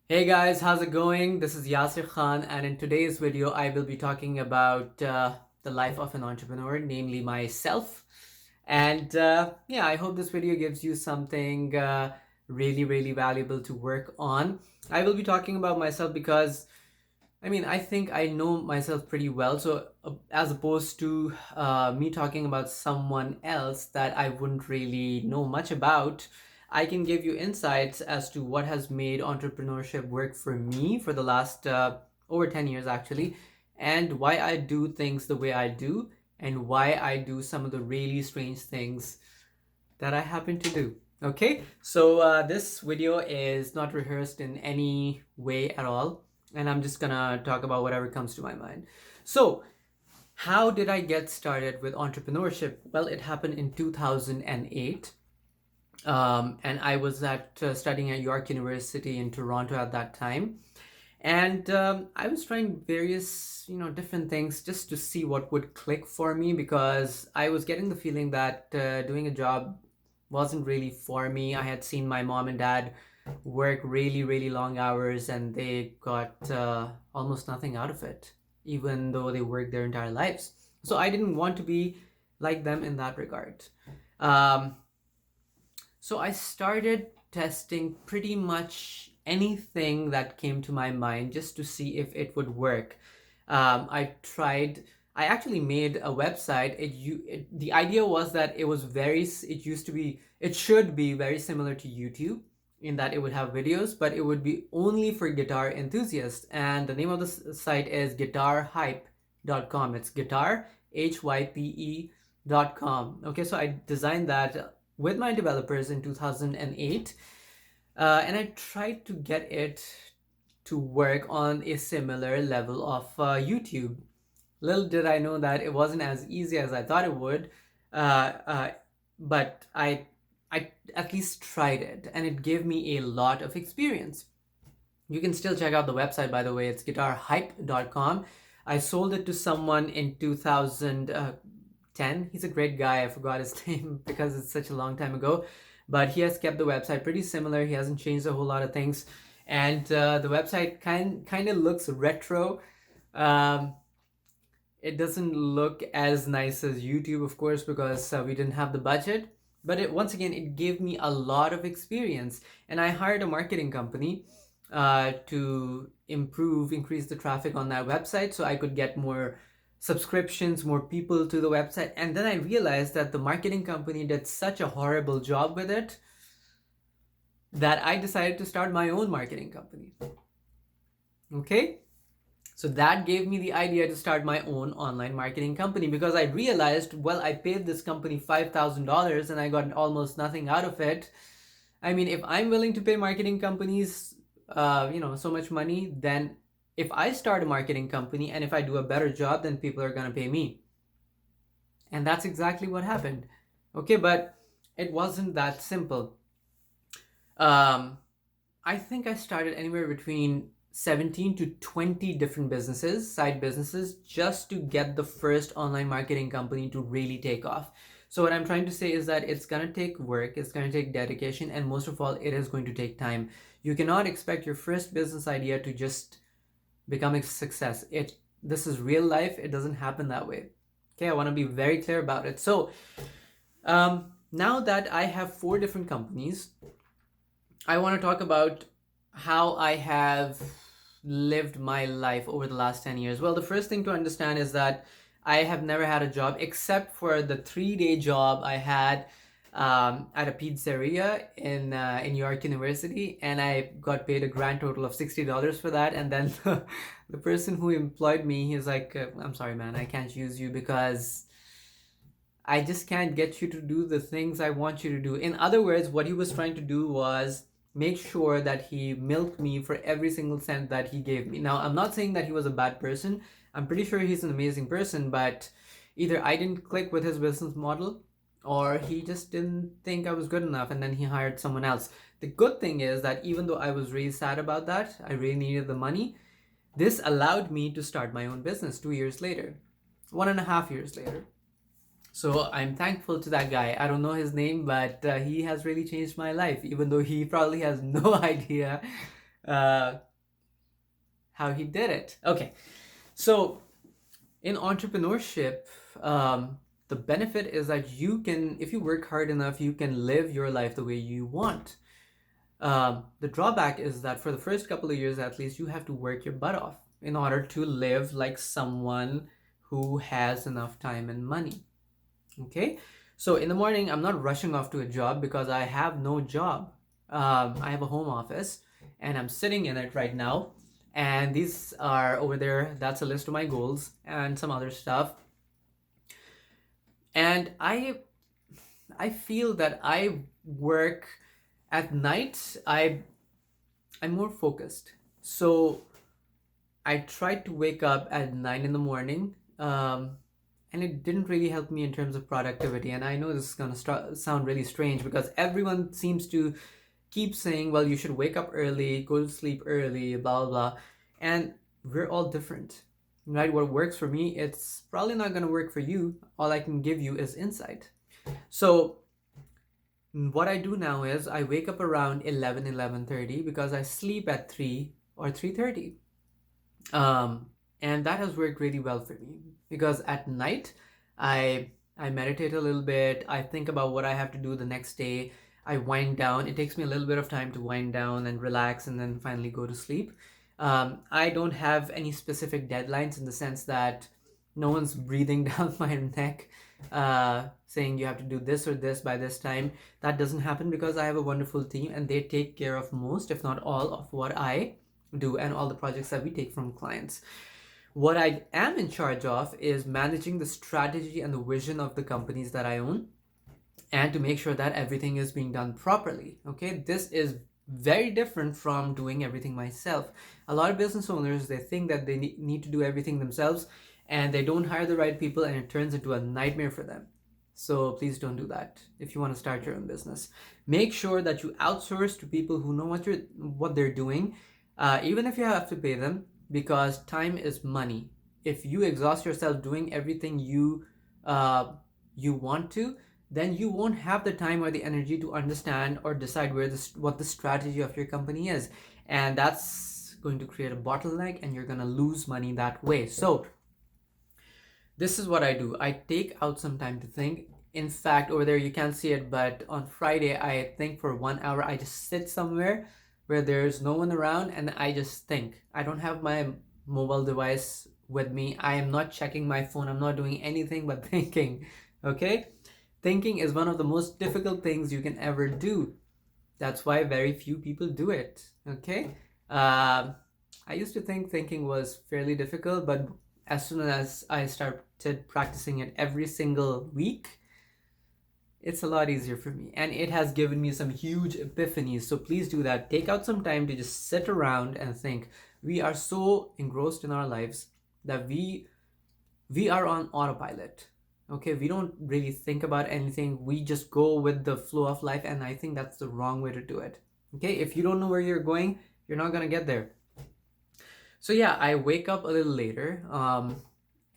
Hey guys, how's it going? This is Yasir Khan, and in today's video, I will be talking about the life of an entrepreneur, namely myself. And yeah, I hope this video gives you something really valuable to work on. I will be talking about myself because I think I know myself pretty well. So, as opposed to me talking about someone else that I wouldn't really know much about, I can give you insights as to what has made entrepreneurship work for me for the last over 10 years, actually, and why I do things the way I do, and why I do some of the really strange things that I happen to do. Okay, so this video is not rehearsed in any way at all, and I'm just gonna talk about whatever comes to my mind. So, how did I get started with entrepreneurship? Well, it happened in 2008, and I was studying at York University in Toronto at that time, and I was trying various different things just to see what would click for me because I was getting the feeling that doing a job wasn't really for me. I had seen my mom and dad work really long hours, and they got almost nothing out of it, even though they worked their entire lives. So I didn't want to be like them in that regard. um, so I started testing pretty much anything that came to my mind just to see if it would work. I actually made a website. The idea was that it should be very similar to YouTube in that it would have videos, but it would be only for guitar enthusiasts. And the name of the site is guitarhype.com. It's guitar, HYPE.com. Okay, so I designed that with my developers in 2008, and I tried to get it to work on a similar level of YouTube. Little did I know that it wasn't as easy as I thought it would, uh, uh, but I at least tried it, and it gave me a lot of experience. You can still check out the website, by the way. It's guitarhype.com. I sold it to someone in 2010. He's a great guy. I forgot his name because it's such a long time ago. But he has kept the website pretty similar. He hasn't changed a whole lot of things. And the website kind of looks retro. Um, it doesn't look as nice as YouTube, of course, because we didn't have the budget. But once again, it gave me a lot of experience. And I hired a marketing company to increase the traffic on that website so I could get more subscriptions, more people to the website. And then I realized that the marketing company did such a horrible job with it that I decided to start my own marketing company. Okay? So that gave me the idea to start my own online marketing company because I realized, well, I paid this company $5,000 and I got almost nothing out of it. I mean, if I'm willing to pay marketing companies, so much money, then if I start a marketing company and if I do a better job, then people are going to pay me. And that's exactly what happened. Okay, but it wasn't that simple. I think I started anywhere between 17 to 20 different side businesses, just to get the first online marketing company to really take off. So what I'm trying to say is that it's going to take work, it's going to take dedication, and most of all, it is going to take time. You cannot expect your first business idea to just become a success. This is real life. It doesn't happen that way. Okay, I want to be very clear about it. So now that I have 4 different companies, I want to talk about how I have lived my life over the last 10 years. Well, the first thing to understand is that I have never had a job except for the 3-day job I had at a pizzeria in York University, and I got paid a grand total of $60 for that. And then the person who employed me, he's like, "I'm sorry, man, I can't use you because I just can't get you to do the things I want you to do." In other words, what he was trying to do was make sure that he milked me for every single cent that he gave me. Now, I'm not saying that he was a bad person. I'm pretty sure he's an amazing person, but either I didn't click with his business model or he just didn't think I was good enough, and then he hired someone else. The good thing is that even though I was really sad about that, I really needed the money, this allowed me to start my own business 2 years later, 1.5 years later. So I'm thankful to that guy. I don't know his name, but he has really changed my life, even though he probably has no idea uh, how he did it. Okay, so in entrepreneurship, um, the benefit is that you can, if you work hard enough, you can live your life the way you want. The drawback is that for the first couple of years, at least, you have to work your butt off in order to live like someone who has enough time and money. Okay, so in the morning, I'm not rushing off to a job because I have no job. I have a home office and I'm sitting in it right now. And these are over there. That's a list of my goals and some other stuff. And I feel that I work at night. I'm more focused. So I tried to wake up at 9 in the morning, and it didn't really help me in terms of productivity. And I know this is going to sound really strange because everyone seems to keep saying, well, you should wake up early, go to sleep early, blah, blah, blah. And we're all different, right? What works for me, it's probably not going to work for you. All I can give you is insight. So what I do now is I wake up around 11:30 because I sleep at 3 or 3:30. And that has worked really well for me because at night I meditate a little bit. I think about what I have to do the next day. I wind down. It takes me a little bit of time to wind down and relax and then finally go to sleep. I don't have any specific deadlines in the sense that no one's breathing down my neck saying you have to do this or this by this time. That doesn't happen because I have a wonderful team and they take care of most, if not all, of what I do and all the projects that we take from clients. What I am in charge of is managing the strategy and the vision of the companies that I own and to make sure that everything is being done properly. Okay, this is very different from doing everything myself. A lot of business owners, they think that they need to do everything themselves and they don't hire the right people and it turns into a nightmare for them. So please don't do that if you want to start your own business. Make sure that you outsource to people who know what they're doing, even if you have to pay them, because time is money. If you exhaust yourself doing everything you want to, then you won't have the time or the energy to understand or decide what the strategy of your company is, and that's going to create a bottleneck and you're going to lose money that way. So this is what I do. I take out some time to think. In fact, over there you can't see it, but on Friday I think for 1 hour. I just sit somewhere where there's no one around and I just think. I don't have my mobile device with me. I am not checking my phone. I'm not doing anything but thinking. Okay, thinking is one of the most difficult things you can ever do. That's why very few people do it. Okay, I used to think thinking was fairly difficult, but as soon as I started practicing it every single week, it's a lot easier for me, and it has given me some huge epiphanies. So please do that. Take out some time to just sit around and think. We are so engrossed in our lives that we are on autopilot. Okay, we don't really think about anything. We just go with the flow of life, and I think that's the wrong way to do it. Okay, if you don't know where you're going, you're not gonna get there. So yeah, I wake up a little later,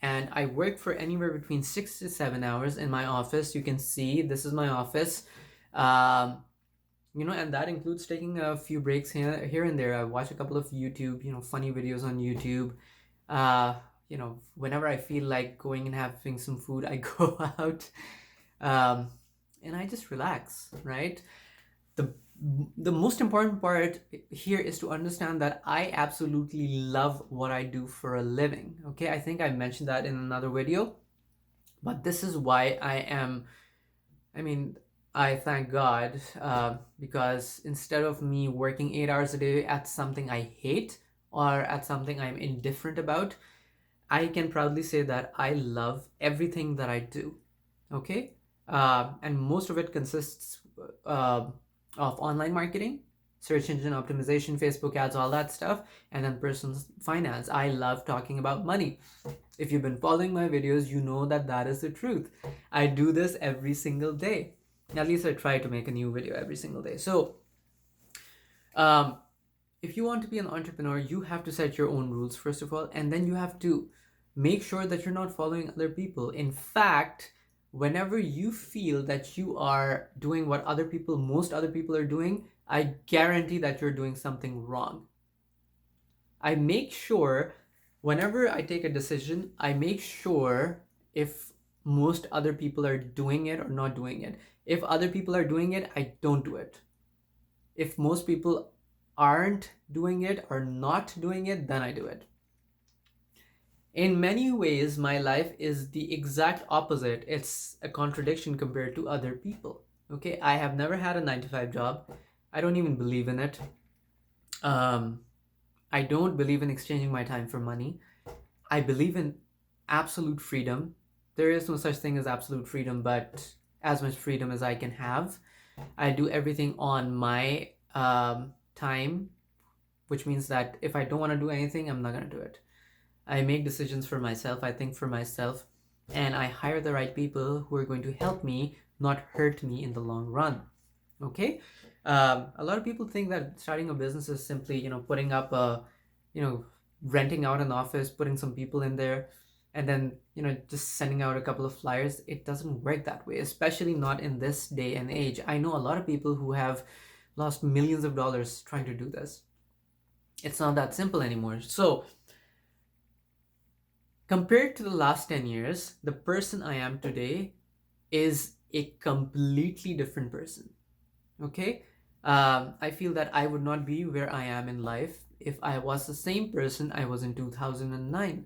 and I work for anywhere between 6 to 7 hours in my office. You can see this is my office. And that includes taking a few breaks here and there. I watch a couple of YouTube, funny videos on YouTube. Whenever I feel like going and having some food, I go out, and I just relax, right? The most important part here is to understand that I absolutely love what I do for a living. Okay, I think I mentioned that in another video, but this is why I thank God, because instead of me working 8 hours a day at something I hate or at something I'm indifferent about, I can proudly say that I love everything that I do. Okay, and most of it consists of online marketing, search engine optimization, Facebook ads, all that stuff, and then personal finance. I love talking about money. If you've been following my videos, you know that is the truth. I do this every single day. At least I try to make a new video every single day. So if you want to be an entrepreneur, you have to set your own rules, first of all, and then you have to make sure that you're not following other people. In fact, whenever you feel that you are doing what most other people are doing, I guarantee that you're doing something wrong. I make sure whenever I take a decision, I make sure if most other people are doing it or not doing it. If other people are doing it, I don't do it. If most people aren't doing it or not doing it, then I do it. In many ways, my life is the exact opposite. It's a contradiction compared to other people. Okay, I have never had a 9 to 5 job. I don't even believe in it. Um, I don't believe in exchanging my time for money. I believe in absolute freedom. There is no such thing as absolute freedom, but as much freedom as I can have. I do everything on my time, which means that if I don't want to do anything, I'm not going to do it. I make decisions for myself, I think for myself, and I hire the right people who are going to help me, not hurt me in the long run. Okay? A lot of people think that starting a business is simply, putting up a, renting out an office, putting some people in there, and then, just sending out a couple of flyers. It doesn't work that way, especially not in this day and age. I know a lot of people who have lost millions of dollars trying to do this. It's not that simple anymore. So, compared to the last 10 years, the person I am today is a completely different person. Okay? I feel that I would not be where I am in life if I was the same person I was in 2009.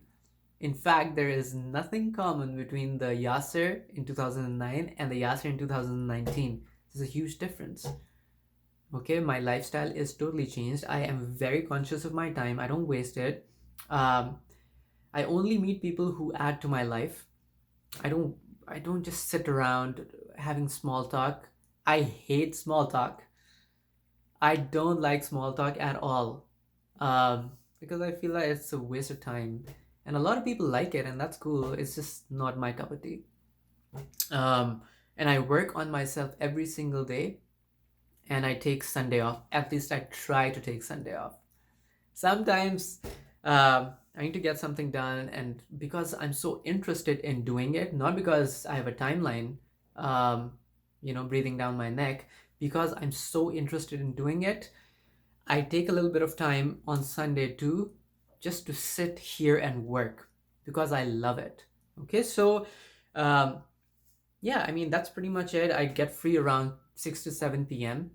In fact, there is nothing common between the Yasir in 2009 and the Yasir in 2019. There's a huge difference. Okay, my lifestyle is totally changed. I am very conscious of my time. I don't waste it. Um, I only meet people who add to my life. I don't I don't just sit around having small talk. I hate small talk. I don't like small talk at all. Because I feel like it's a waste of time. And a lot of people like it, and that's cool. It's just not my cup of tea. Um, and I work on myself every single day, and I take Sunday off. At least I try to take Sunday off. Sometimes I need to get something done, and because I'm so interested in doing it, not because I have a timeline, breathing down my neck, because I'm so interested in doing it, I take a little bit of time on Sunday too, just to sit here and work because I love it. Okay, so um, yeah, I mean, that's pretty much it. I get free around 6 to 7 p.m.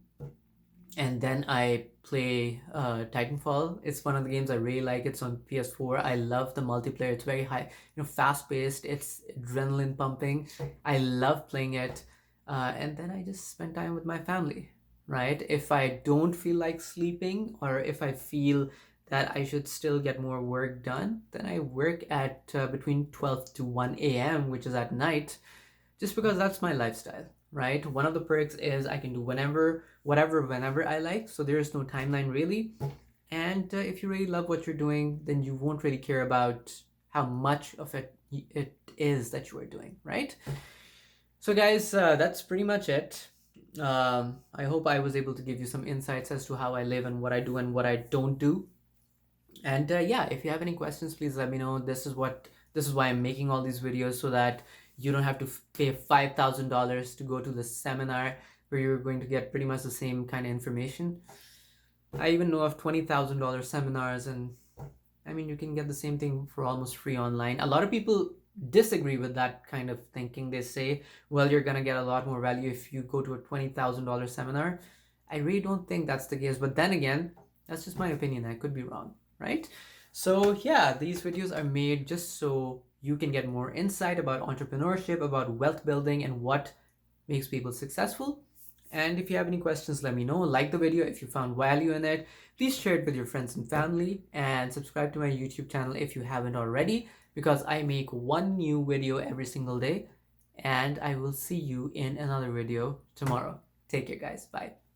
and then I play Titanfall. It's one of the games I really like. It's on PS4. I love the multiplayer. It's very high, fast paced. It's adrenaline pumping. I love playing it. And then I just spend time with my family, right? If I don't feel like sleeping, or if I feel that I should still get more work done, then I work at between 12 to 1 a.m., which is at night, just because that's my lifestyle, right? One of the perks is I can do whenever I like, so there is no timeline really. And if you really love what you're doing, then you won't really care about how much of it is that you are doing, right? So guys, that's pretty much it. I hope I was able to give you some insights as to how I live and what I do and what I don't do. And yeah, if you have any questions, please let me know. This is why I'm making all these videos, so that you don't have to pay $5,000 to go to the seminar where you're going to get pretty much the same kind of information. I even know of $20,000 seminars, and I mean, you can get the same thing for almost free online. A lot of people disagree with that kind of thinking. They say, well, you're gonna get a lot more value if you go to a $20,000 seminar. I really don't think that's the case, but then again, that's just my opinion. I could be wrong, right? So yeah, these videos are made just so you can get more insight about entrepreneurship, about wealth building, and what makes people successful. And if you have any questions, let me know. Like the video if you found value in it. Please share it with your friends and family, and subscribe to my YouTube channel if you haven't already, because I make one new video every single day. And I will see you in another video tomorrow. Take care, guys. Bye.